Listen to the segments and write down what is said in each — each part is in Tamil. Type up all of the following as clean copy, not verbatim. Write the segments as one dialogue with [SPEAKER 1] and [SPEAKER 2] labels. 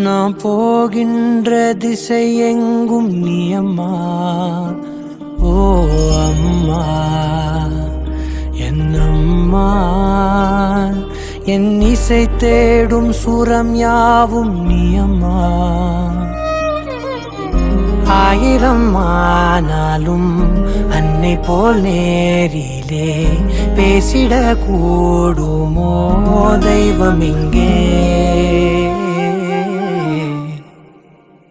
[SPEAKER 1] நான் போகின்ற திசை எங்கும் நீ அம்மா. ஓ அம்மா என் அம்மா, என் இசை தேடும் சுரம் யாவும் நீ அம்மா. ஆயிரம் ஆனாலும் அன்னை போல் நேரிலே பேசிட கூடுமோ தெய்வம் இங்கே.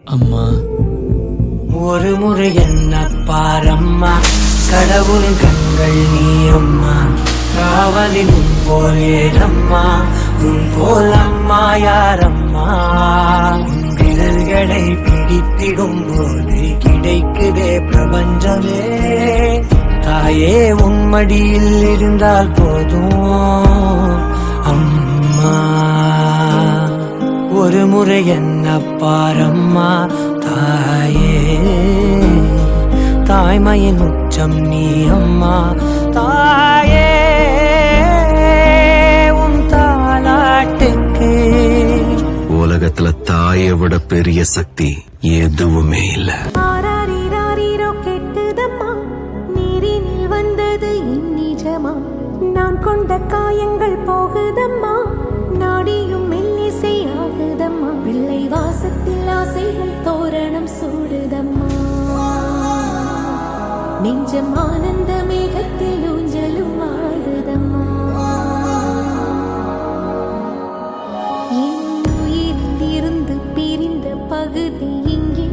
[SPEAKER 1] அம்மா ஒரு முறை என்ன பாரம்மா, கடவுளின் கண்கள் நீ அம்மா. காவலின் உன் போல் ஏதம்மா, உன் போல் அம்மா யாரம்மா. உன் விரல்களை பிடித்திடும் போது கிடைக்குதே பிரபஞ்சமே. தாயே உன் மடியில் இருந்தால் போதும் அம்மா. ஒரு முறை என்ன பாரம்மா தாயே, தாய்மையின் உச்சம் நீ அம்மா. தாயே உன் தாலாட்டுக்கு
[SPEAKER 2] உலகத்துல தாயை விட பெரிய சக்தி எதுவுமே இல்ல.
[SPEAKER 3] நான் கொண்ட காயங்கள் போகுதம்மா, நாடியும் மெல்லிசை ஆகுதம்மா. பிள்ளை வாசத்தில் ஆசைகள் தோரணம் சூடுதம்மா. நெஞ்சம் ஆனந்த மேகத்தில் ஊஞ்சலும் ஆடுதம்மா. என் உயிரில் இருந்து பிரிந்த பகுதி இங்கே,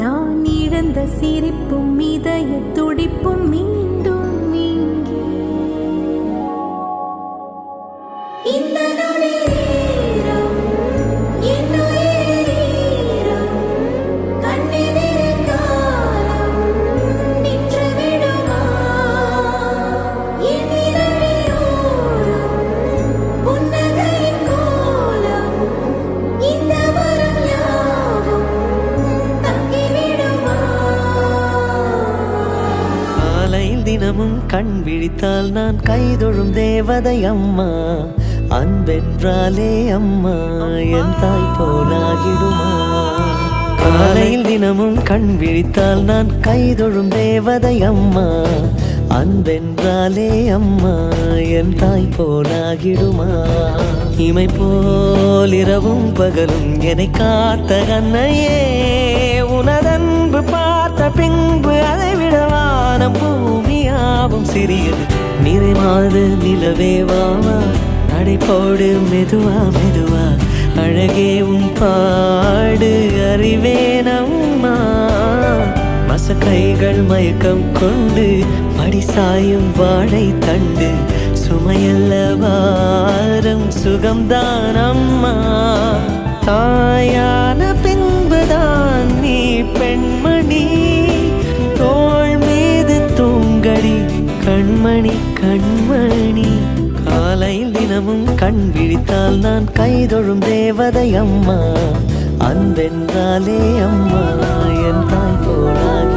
[SPEAKER 3] நான் இழந்த சிரிப்பும் இதய துடிப்பும் மீண்டும் இங்கே. இந்த நொடிநேரம் என் உயிரீரம், கண்ணெதிரில் காலம் நின்று விடுமா. என் இரவியோரம் புன்னகையின் கோலம், இந்த வரம் யாவும் தங்கிவிடுமா.
[SPEAKER 1] காலையில் தினமும் கண் விழித்தால் நான் கைதொழும் தேவதை அம்மா. அன்பென்றாலே அம்மா என் தாய் போலாகிடுமா. காலையில் தினமும் கண் விழித்தால் நான் கைதொழும் தேவதை அம்மா. அன்பென்றாலே அம்மா என் தாய் போலாகிடுமா. இமை போல் இரவும் பகலும் என்னை காத்த கண்ணையே, உனதன்பு பார்த்த பின்பு அதை விடவானம் பூமியாவும் சிறியது. நிறைமாத நிலவேவாவா, நடைபோடு மெதுவா மெதுவா, அழகே உன் பாடு அறிவேனம்மா. மசக்கைகள் மயக்கம் கொண்டு மடிசாயும் வாழை தண்டு, சுமையல்ல வாரம் சுகம்தான் அம்மா. தாயான பின்புதான் நீ பெண்மணி, தோள் மீது தூங்கடி கண்மணி கண்மணி. காலையில் தினமும் கண் விழித்தால் நான் கைதொழும் தேவதை அம்மா. அன்பென்றாலே அம்மா என் தாய் போலாகி